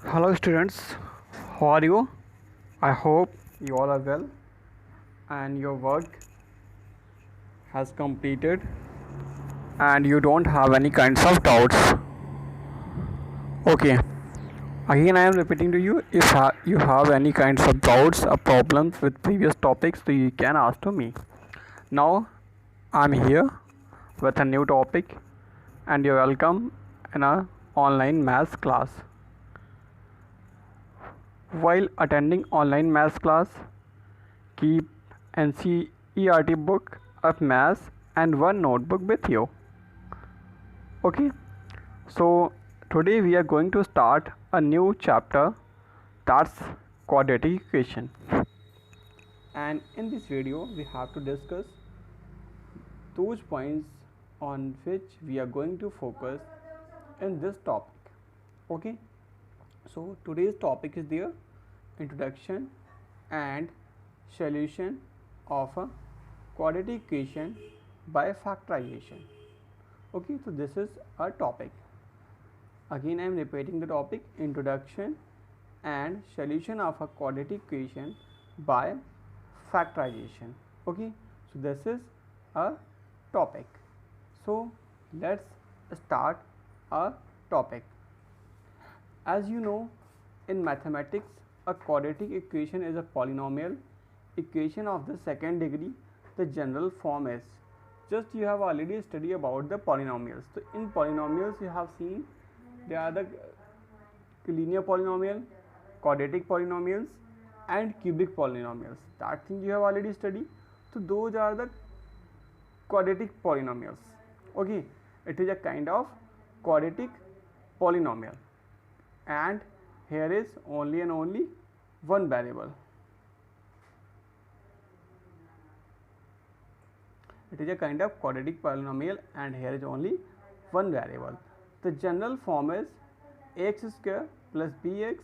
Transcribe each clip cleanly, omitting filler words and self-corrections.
Hello students, how are you? I hope you all are well and your work has completed and you don't have any kinds of doubts. Okay, again I am repeating to you, if you have any kinds of doubts or problems with previous topics, so you can ask to me. Now I am here with a new topic and you're welcome in a online maths class. While attending online maths class, keep NCERT book of maths and one notebook with you. Okay, so today we are going to start a new chapter, that's quadratic equation. And in this video we have to discuss those points on which we are going to focus in this topic. Okay, so today's topic is the introduction and solution of a quadratic equation by factorization. Okay, so this is our topic. Again I am repeating the topic, introduction and solution of a quadratic equation by factorization. Okay, so this is a topic. So let's start our topic. As you know, in mathematics, a quadratic equation is a polynomial equation of the second degree. The general form is, just you have already studied about the polynomials. So in polynomials you have seen there are the linear polynomial, quadratic polynomials and cubic polynomials. That thing you have already studied. So those are the quadratic polynomials. Okay, it is a kind of quadratic polynomial and here is only and only one variable. It is a kind of quadratic polynomial and here is only one variable. The general form is ax square plus bx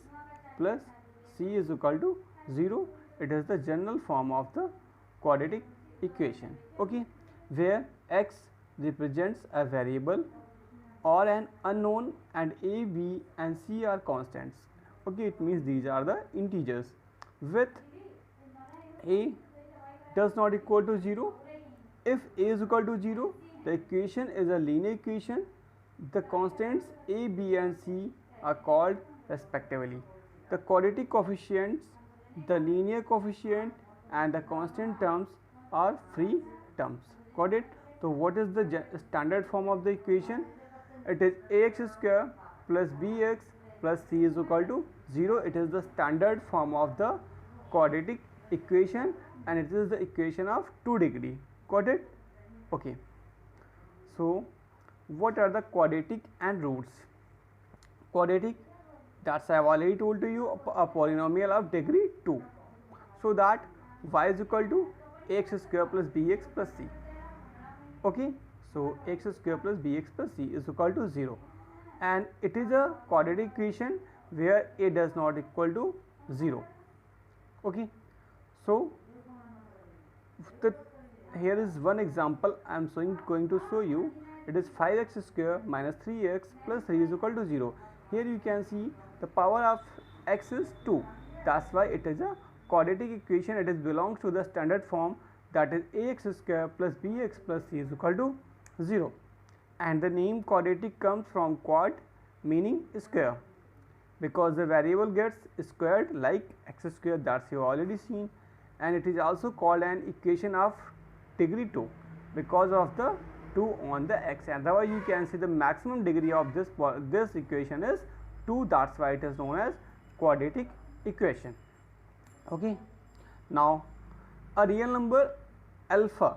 plus c is equal to 0. It is the general form of the quadratic equation. Okay, where x represents a variable or an unknown and a, b and c are constants. Okay, it means these are the integers with a does not equal to 0. If a is equal to 0, the equation is a linear equation. The constants a, b and c are called respectively the quadratic coefficients. The linear coefficient and the constant terms are free terms. Got it? So what is the standard form of the equation? It is ax square plus bx plus c is equal to 0. It is the standard form of the quadratic equation and it is the equation of 2 degree. Got it? Okay, so what are the quadratic and roots? Quadratic, that's I have already told to you, a polynomial of degree 2, so that y is equal to ax square plus bx plus c. Okay, so x square plus bx plus c is equal to 0 and it is a quadratic equation where a does not equal to 0. Okay, so here is one example I am going to show you. It is 5x square minus 3x plus 3 is equal to 0. Here you can see the power of x is 2. That's why it is a quadratic equation. It belongs to the standard form, that is ax square plus bx plus c is equal to 0. And the name quadratic comes from quad, meaning square, because the variable gets squared like x square, that's you already seen. And it is also called an equation of degree 2 because of the 2 on the x. Otherwise you can see the maximum degree of this equation is 2. That's why it is known as quadratic equation. Okay, now a real number alpha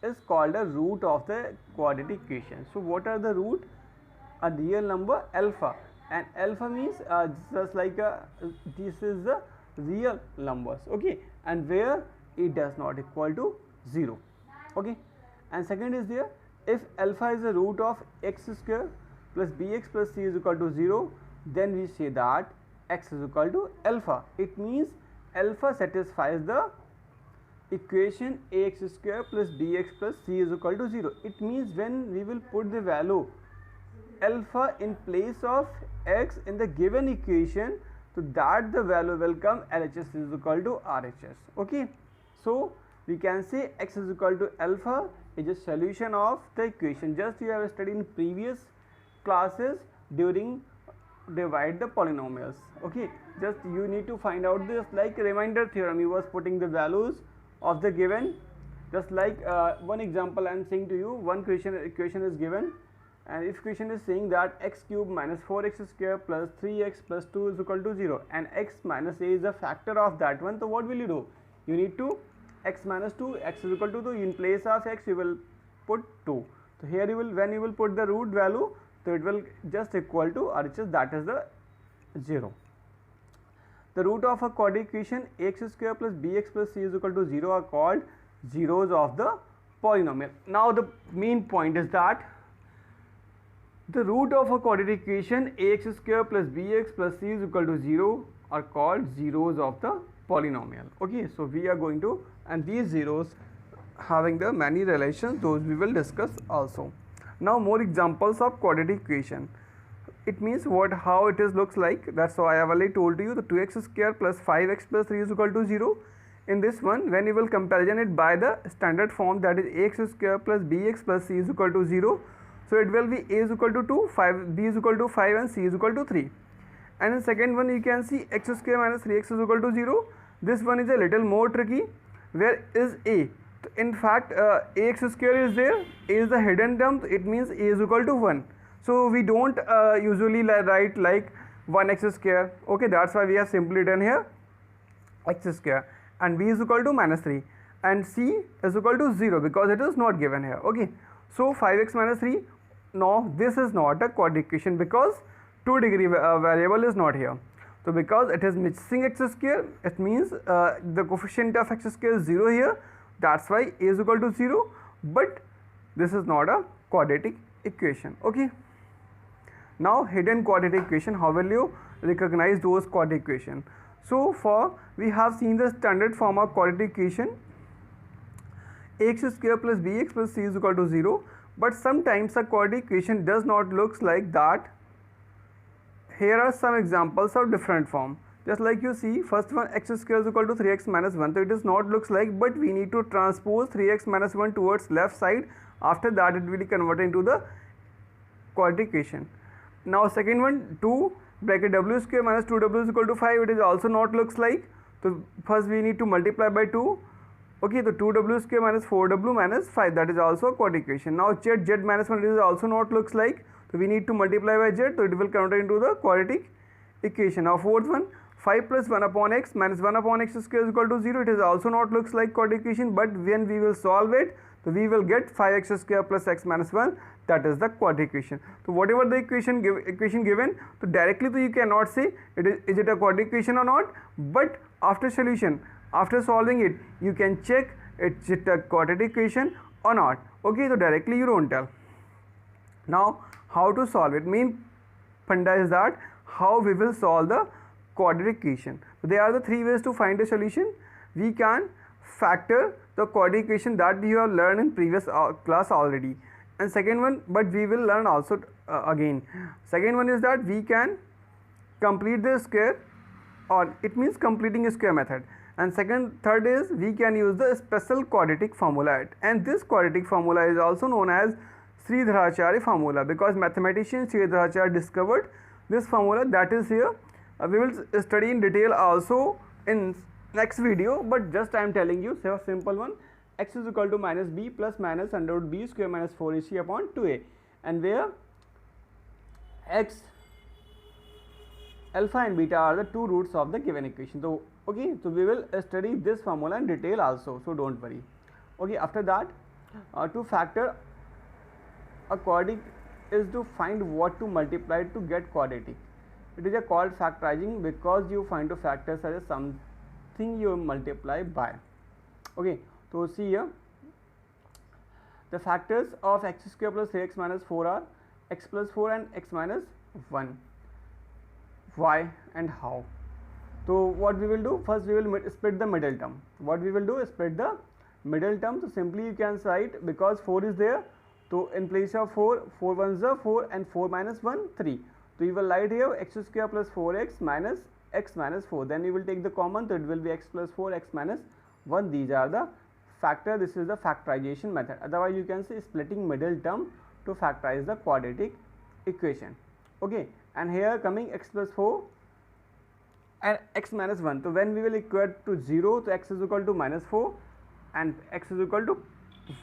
is called a root of the quadratic equation. So what are the root? A real number alpha, and alpha means just like this is the real numbers. Okay, and where it does not equal to 0. Okay, and second is there, if alpha is the root of x square plus bx plus c is equal to 0, then we say that x is equal to alpha. It means alpha satisfies the equation ax square plus bx plus c is equal to 0. It means when we will put the value alpha in place of x in the given equation, so that the value will come LHS is equal to RHS. Okay, so we can say x is equal to alpha is a solution of the equation. Just you have studied in previous classes during divide the polynomials. Okay, just you need to find out this like remainder theorem. You was putting the values of the given, just like one example I am saying to you. One equation is given, and if equation is saying that x cube minus 4x square plus 3x plus 2 is equal to 0, and x minus a is a factor of that one, so what will you do? You need to x minus 2, x is equal to 2, in place of x you will put 2. So here you will, when you will put the root value, so it will just equal to RHS, that is the 0. The root of a quadratic equation ax square plus bx plus c is equal to 0 are called zeros of the polynomial. Now the main point is that the root of a quadratic equation ax square plus bx plus c is equal to 0 are called zeros of the polynomial. Okay, so we are going to, and these zeros having the many relations, those we will discuss also. Now more examples of quadratic equation. It means what, how it is looks like. That's why I have already told you the 2x square plus 5x plus 3 is equal to 0. In this one, when you will comparison it by the standard form, that is ax square plus bx plus c is equal to 0. So it will be a is equal to 2, 5, b is equal to 5 and c is equal to 3. And in second one you can see x square minus 3x is equal to 0. This one is a little more tricky. Where is a? In fact, ax square is there, a is the hidden term, it means a is equal to 1. So we don't usually write like 1x square. Okay, that's why we have simply done here x square, and b is equal to minus 3, and c is equal to 0 because it is not given here. Okay, so 5x minus 3, no, this is not a quadratic equation because 2 degree variable is not here. So because it is missing x square, it means the coefficient of x square is 0 here, that's why a is equal to 0, but this is not a quadratic equation. Okay, now hidden quadratic equation, how will you recognize those quadratic equation? So for we have seen the standard form of quadratic equation ax square plus bx plus c is equal to 0, but sometimes a quadratic equation does not looks like that. Here are some examples of different form. Just like you see, first one x square is equal to 3x minus 1, so it is not looks like, but we need to transpose 3x minus 1 towards left side. After that it will be converted into the quadratic equation. Now second one, 2 bracket w square minus 2w is equal to 5, it is also not looks like. So first we need to multiply by 2. Okay, the 2w square minus 4w minus 5, that is also a quadratic equation. Now z minus 1 is also not looks like, so we need to multiply by z, so it will convert into the quadratic equation. Now fourth one, 5 plus 1 upon x minus 1 upon x square is equal to 0, it is also not looks like quadratic equation, but when we will solve it, so we will get 5x square plus x minus 1, that is the quadratic equation. So whatever the equation given, so directly so you cannot say is it a quadratic equation or not, but after solution, after solving it, you can check is it a quadratic equation or not. Okay, so directly you don't tell. Now how to solve it? Main funda is that how we will solve the quadratic equation. So there are the three ways to find a solution. We can factor the quadratic equation that we have learned in previous class already, and second one, but we will learn also again. Second one is that we can complete the square, or it means completing a square method, and third is we can use the special quadratic formula, and this quadratic formula is also known as Sridharacharya formula, because mathematician Sridharacharya discovered this formula that is here. We will study in detail also in next video, but just I am telling you, so a simple one, x is equal to minus b plus minus under root b square minus 4ac upon 2a, and where x, alpha and beta are the two roots of the given equation. So okay, so we will study this formula in detail also, so don't worry. Okay, after that, to factor a quadratic is to find what to multiply to get quadratic. It is called factorizing because you find the factors as something you multiply by. Okay, so see here, the factors of x square plus 3x minus 4 are x plus 4 and x minus 1. Why and how? So what we will do, first we will split the middle term. What we will do is split the middle term. So simply you can write, because 4 is there, So in place of 4, 4 ones are 4 and 4 minus 1, 3. So you will write here x square plus 4x minus x minus 4. Then you will take the common, so it will be x plus 4, x minus 1. These are the factor. This is the factorization method. Otherwise you can say splitting middle term to factorize the quadratic equation. Okay, and here coming x plus 4 and x minus 1. So when we will equate to 0, so x is equal to minus 4 and x is equal to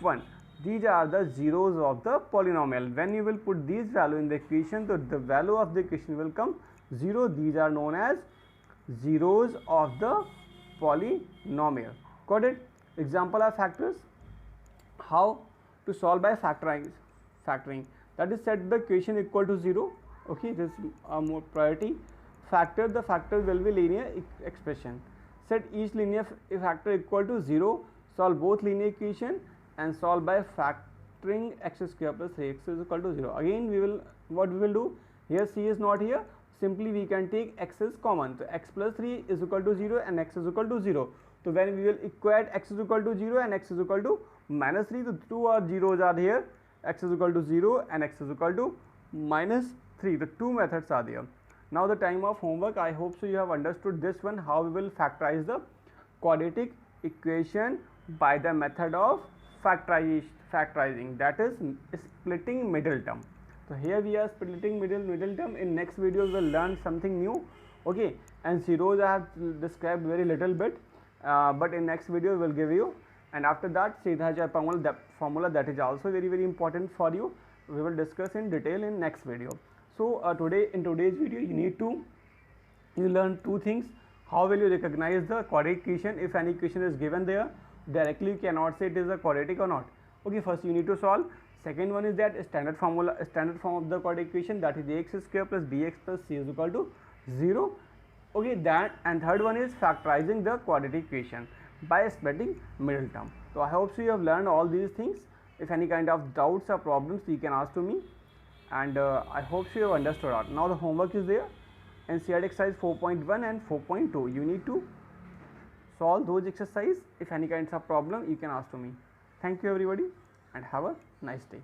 1. These are the zeros of the polynomial. When you will put these value in the equation, so the value of the equation will come 0. These are known as zeros of the polynomial. Got it? Example are factors. How to solve by factoring? That is, set the equation equal to 0. Okay, this is more priority. Factor, the factor will be linear expression. Set each linear factor equal to 0. Solve both linear equation and solve by factoring x square plus 3x is equal to 0. Again what we will do, here c is not here, simply we can take x is common. So x plus 3 is equal to 0 and x is equal to 0. So when we will equate x is equal to 0 and x is equal to minus 3, the two are zeros are here, x is equal to 0 and x is equal to minus 3. The two methods are there. Now the time of homework. I hope so you have understood this one, how we will factorize the quadratic equation by the method of factorizing, that is splitting middle term. So here we are splitting middle term. In next videos we'll learn something new. Okay, and zeros I have described very little bit, but in next video we'll give you. And after that, Seidhajar formula, that is also very important for you. We will discuss in detail in next video. So in today's video you learn two things. How will you recognize the quadratic equation? If any equation is given there, directly you cannot say it is a quadratic or not. Okay, first you need to solve. Second one is that standard form of the quadratic equation, that is ax square plus bx plus c is equal to 0. Okay, that, and third one is factorizing the quadratic equation by splitting middle term. So I hope so you have learned all these things. If any kind of doubts or problems, you can ask to me, and I hope so you have understood all. Now the homework is there, NCERT exercise 4.1 and 4.2. you need to solve those exercises. If any kinds of problem, you can ask to me. Thank you everybody and have a nice day.